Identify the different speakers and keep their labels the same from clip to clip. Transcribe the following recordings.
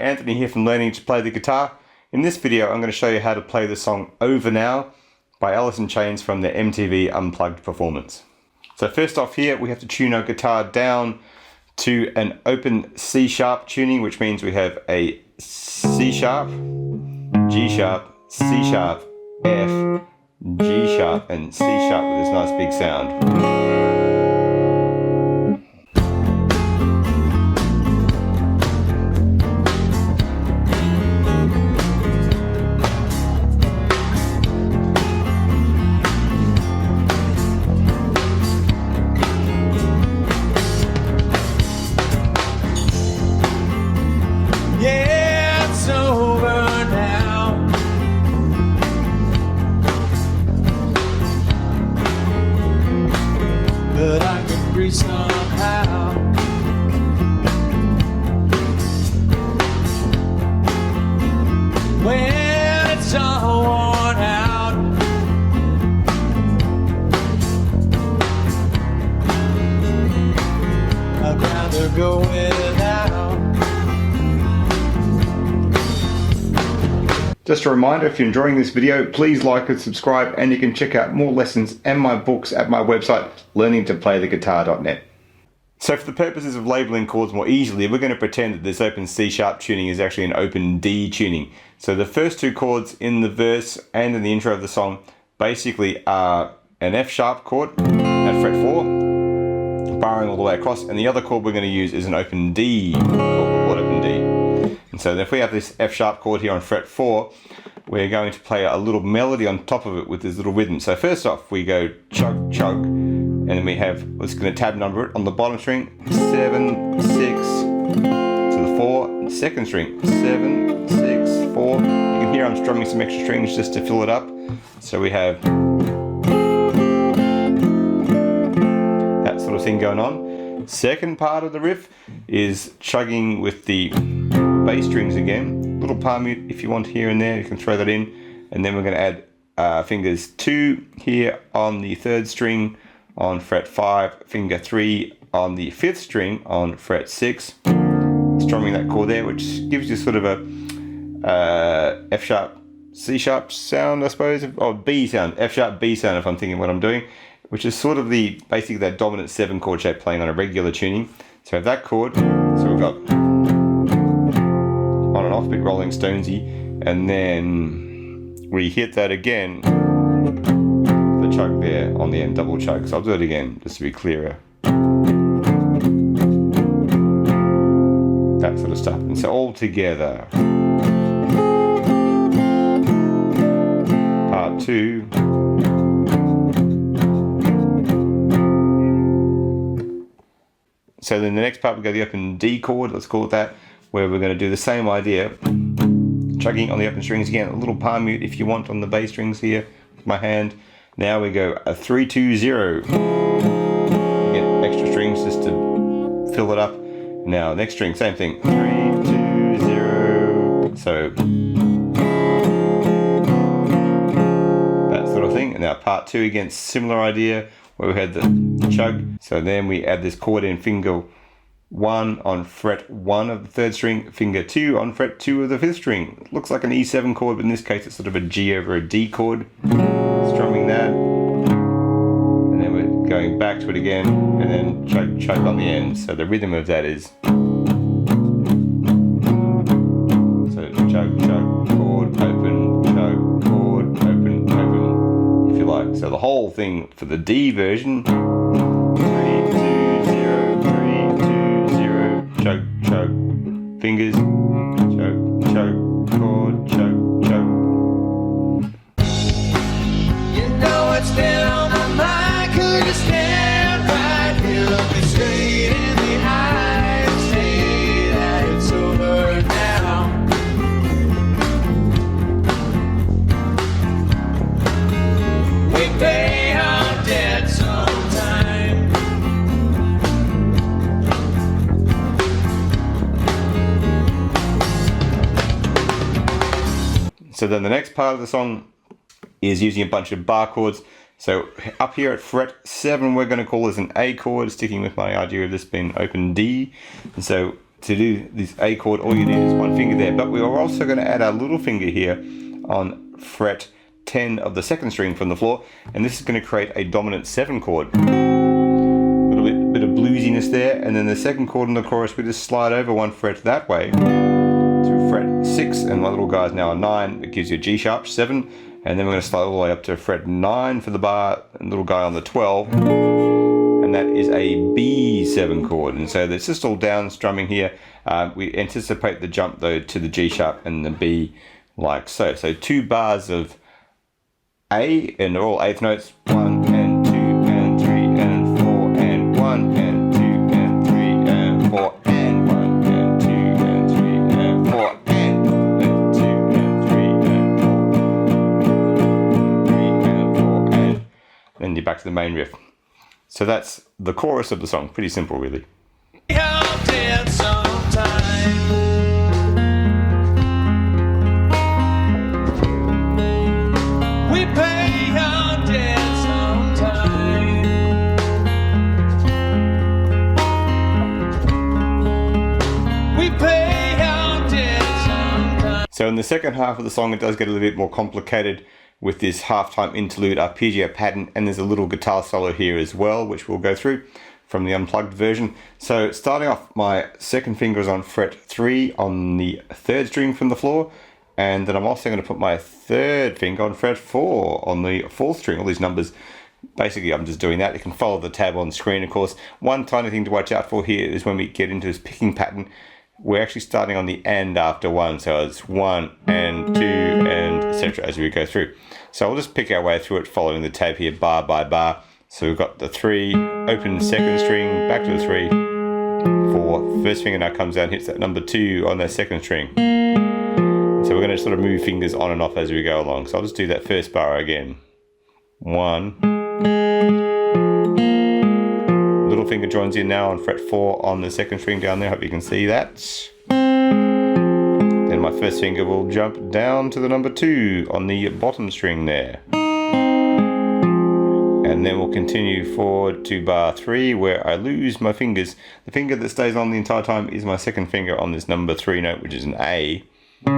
Speaker 1: Anthony here from Learning to Play the Guitar. In this video I'm going to show you how to play the song Over Now by Alice in Chains from their MTV Unplugged performance. So first off here we have to tune our guitar down to an open C sharp tuning, which means we have a C sharp, G sharp, C sharp, F, G sharp and C sharp with this nice big sound.
Speaker 2: But I can breathe somehow. When it's all worn out, I'd rather go without.
Speaker 1: Just a reminder, if you're enjoying this video, please like and subscribe, and you can check out more lessons and my books at my website, learningtoplaytheguitar.net. So for the purposes of labeling chords more easily, we're going to pretend that this open C sharp tuning is actually an open D tuning. So the first two chords in the verse and in the intro of the song basically are an F sharp chord at fret 4, barring all the way across, and the other chord we're going to use is an open D chord, open D. And so if we have this F sharp chord here on fret 4, we're going to play a little melody on top of it with this little rhythm. So first off we go chug chug, and then we have, we're just going to tab number it on the bottom string, 7, 6 to the 4, second string, 7, 6, 4. You can hear I'm strumming some extra strings just to fill it up. So we have that sort of thing going on. Second part of the riff is chugging with the bass strings again, little palm mute if you want here and there, you can throw that in, and then we're going to add fingers 2 here on the 3rd string on fret 5, finger 3 on the 5th string on fret 6, strumming that chord there, which gives you sort of a F sharp C sharp sound, I suppose, or B sound, F sharp B sound if I'm thinking what I'm doing, which is sort of the basically that dominant 7 chord shape playing on a regular tuning. So we have that chord, so we've got on and off, big Rolling Stonesy, and then we hit that again, the chug there on the end, double chug. So I'll do it again just to be clearer. That sort of stuff. And so all together, part 2. So then the next part we go the open D chord, let's call it that, where we're going to do the same idea, chugging on the open strings again, a little palm mute if you want on the bass strings here with my hand. Now we go a 3 2 0. Again, extra strings just to fill it up. Now next string, same thing, 3 2 0. So that sort of thing. And now part 2 again, similar idea where we had the chug. So then we add this chord in, finger 1 on fret 1 of the 3rd string, finger 2 on fret 2 of the 5th string. It looks like an E7 chord, but in this case it's sort of a G over a D chord. Strumming that, and then we're going back to it again, and then chug chug on the end. So the rhythm of that is, so chug chug chord open, chug chord open open, if you like. So the whole thing for the D version, 3 2 0 3 2 0, chug chug, fingers, chug chug, chord, chug chug.
Speaker 2: You know what's down my mind, could you stand right here, look me straight in the eye and say that it's over now. We pay our debt sometime.
Speaker 1: So then the next part of the song is using a bunch of bar chords. So up here at fret 7, we're going to call this an A chord, sticking with my idea of this being open D. And so to do this A chord, all you need is one finger there. But we are also going to add our little finger here on fret 10 of the second string from the floor, and this is going to create a dominant 7 chord. A little bit of bluesiness there, and then the second chord in the chorus, we just slide over one fret that way to fret 6, and my little guy is now a 9. It gives you a G sharp 7, and then we're going to slide all the way up to fret 9 for the bar, and little guy on the 12, and that is a B7 chord. And so it's just all down strumming here. We anticipate the jump though to the G sharp and the B like so. So 2 bars of A, and they're all 8th notes. 1 and 2 and 3 and 4 and 1 and 2 and 3 and 4 and 1 and 2 and 3 and 4 and 2 and 3 and 4, 3 and 4, and then you're back to the main riff. So that's the chorus of the song. Pretty simple, really.
Speaker 2: Helped it sometime. We pay our debt sometime. We pay our debt sometime.
Speaker 1: So in the second half of the song, it does get a little bit more complicated with this halftime interlude arpeggio pattern, and there's a little guitar solo here as well, which we'll go through from the unplugged version. So starting off, my second finger is on fret 3 on the 3rd string from the floor, and then I'm also going to put my 3rd finger on fret 4 on the 4th string. All these numbers, basically I'm just doing that. You can follow the tab on the screen, of course. One tiny thing to watch out for here is when we get into this picking pattern, we're actually starting on the and after 1, so it's 1 and 2 and etc. as we go through. So we'll just pick our way through it following the tab here bar by bar. So we've got the 3, open 2nd string, back to the 3, 4, first finger now comes down, hits that number 2 on that 2nd string. So we're going to sort of move fingers on and off as we go along. So I'll just do that first bar again. 1. Little finger joins in now on fret 4 on the 2nd string down there. Hope you can see that. Then my first finger will jump down to the number 2 on the bottom string there. And then we'll continue forward to bar 3 where I lose my fingers. The finger that stays on the entire time is my 2nd finger on this number 3 note, which is an A. So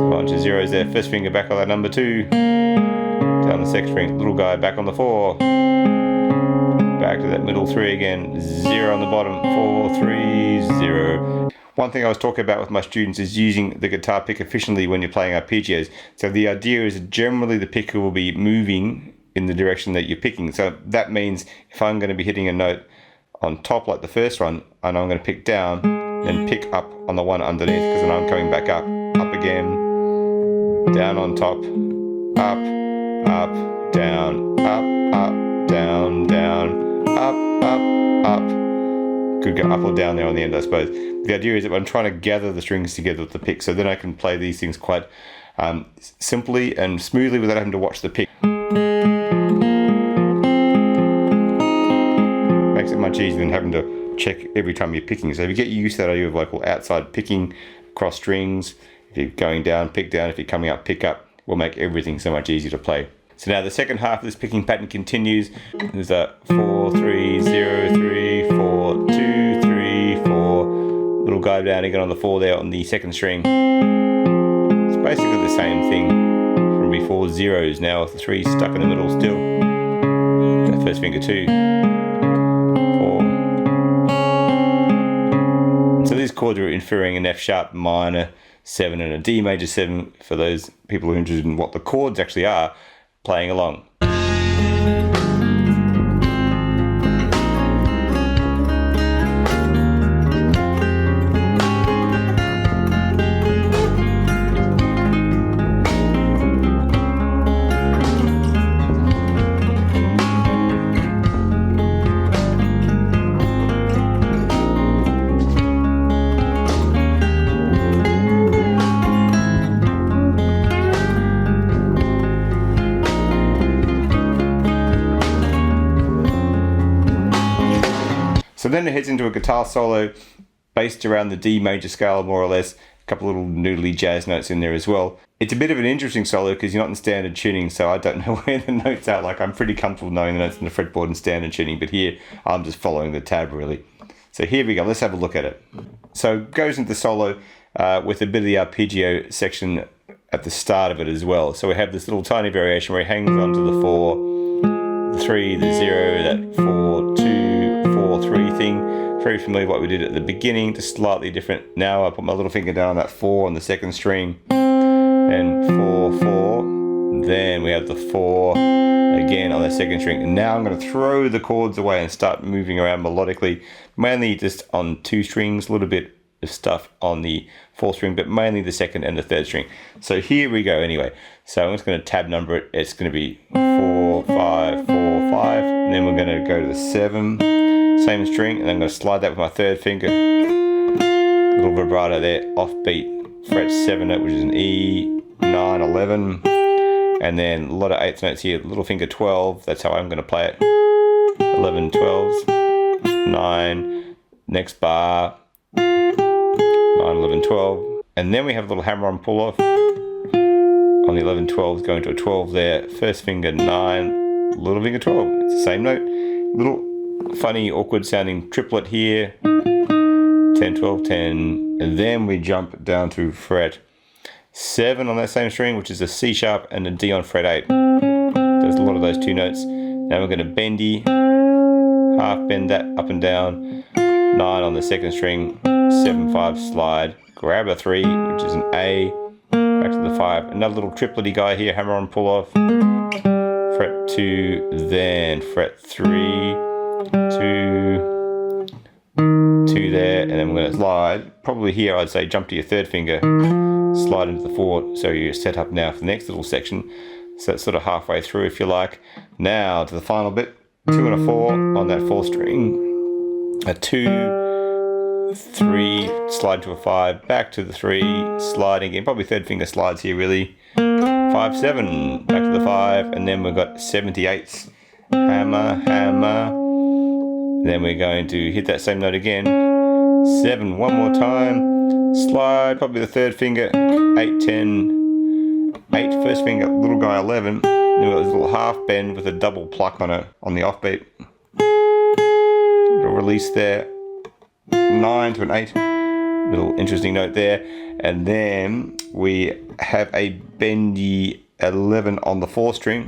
Speaker 1: a bunch of zeros there. First finger back on that number 2. Down the 2nd string, little guy back on the 4. Back to that middle 3 again, 0 on the bottom, 4, 3, 0. One thing I was talking about with my students is using the guitar pick efficiently when you're playing arpeggios. So the idea is that generally the picker will be moving in the direction that you're picking. So that means if I'm going to be hitting a note on top like the first one, and I'm going to pick down, then pick up on the one underneath, because then I'm coming back up again, down on top, up, down, down, up. Could go up or down there on the end, I suppose. The idea is that I'm trying to gather the strings together with the pick, so then I can play these things quite simply and smoothly without having to watch the pick. Makes it much easier than having to check every time you're picking. So if you get used to that idea of like outside picking across strings, if you're going down, pick down, if you're coming up, pick up, will make everything so much easier to play. So now the second half of this picking pattern continues. There's a 4, 3, 0, 3, 4, 2, 3, 4. Little guy down again on the 4 there on the 2nd string. It's basically the same thing from before, zeros now with the 3 stuck in the middle still. That first finger 2, 4. So these chords are inferring an F sharp minor 7 and a D major 7 for those people who are interested in what the chords actually are playing along. So then it heads into a guitar solo based around the D major scale, more or less. A couple little noodly jazz notes in there as well. It's a bit of an interesting solo because you're not in standard tuning, so I don't know where the notes are. Like, I'm pretty comfortable knowing the notes in the fretboard in standard tuning, but here I'm just following the tab really. So here we go, let's have a look at it. So it goes into solo with a bit of the arpeggio section at the start of it as well. So we have this little tiny variation where he hangs onto the 4, the 3, the 0, that 4, 2, 4, 3 thing. Very familiar with what we did at the beginning, just slightly different. Now I put my little finger down on that 4 on the second string, and 4, 4. Then we have the 4 again on the second string. And now I'm going to throw the chords away and start moving around melodically, mainly just on 2 strings, a little bit of stuff on the 4th string, but mainly the 2nd and the 3rd string. So here we go anyway. So I'm just going to tab number it. It's going to be 4, 5, 4, 5. And then we're going to go to the 7, same string, and I'm going to slide that with my 3rd finger. A little vibrato there, offbeat, fret 7 note, which is an E, 9, 11. And then a lot of 8th notes here, little finger 12, that's how I'm going to play it. 11, 12, 9, next bar, 9, 11, 12. And then we have a little hammer on pull off on the 11, 12, going to a 12 there. First finger 9, little finger 12, it's the same note. Little funny, awkward sounding triplet here, 10, 12, 10. And then we jump down to fret 7 on that same string, which is a C sharp and a D on fret 8. There's a lot of those 2 notes. Now we're going to bendy, half bend that up and down, 9 on the 2nd string, 7, 5 slide, grab a 3, which is an A, back to the 5, another little triplety guy here, hammer on pull off, fret 2, then fret 3, 2, 2 there, and then we're going to slide, probably here I'd say jump to your 3rd finger, slide into the 4, so you're set up now for the next little section. So it's sort of halfway through if you like. Now to the final bit, 2 and a 4 on that 4th string, a 2, 3, slide to a 5, back to the 3, sliding again, probably 3rd finger slides here really, 5, 7, back to the 5, and then we've got 78ths, hammer, hammer, then we're going to hit that same note again, 7 one more time, slide, probably the 3rd finger, 8, 10, 8, first finger, little guy 11, then we've got this little half bend with a double pluck on it, on the offbeat, little release there, 9 to an 8, little interesting note there, and then we have a bendy 11 on the 4th string,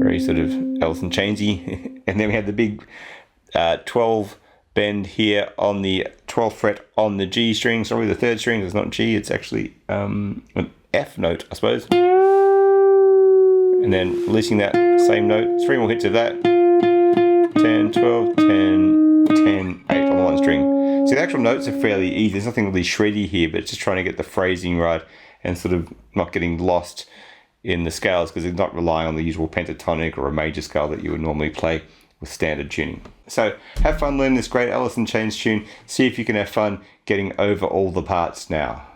Speaker 1: very sort of Alice in Chainsy, and then we have the big 12 bend here on the 12th fret on the G string, sorry the 3rd string, it's not G, it's actually an F note I suppose, and then releasing that same note, 3 more hits of that, 10, 12, 10, 10, 8 on the 1 string. So the actual notes are fairly easy, there's nothing really shreddy here, but it's just trying to get the phrasing right and sort of not getting lost in the scales because it's not relying on the usual pentatonic or a major scale that you would normally play with standard tuning. So have fun learning this great Alice in Chains tune, see if you can have fun getting over all the parts now.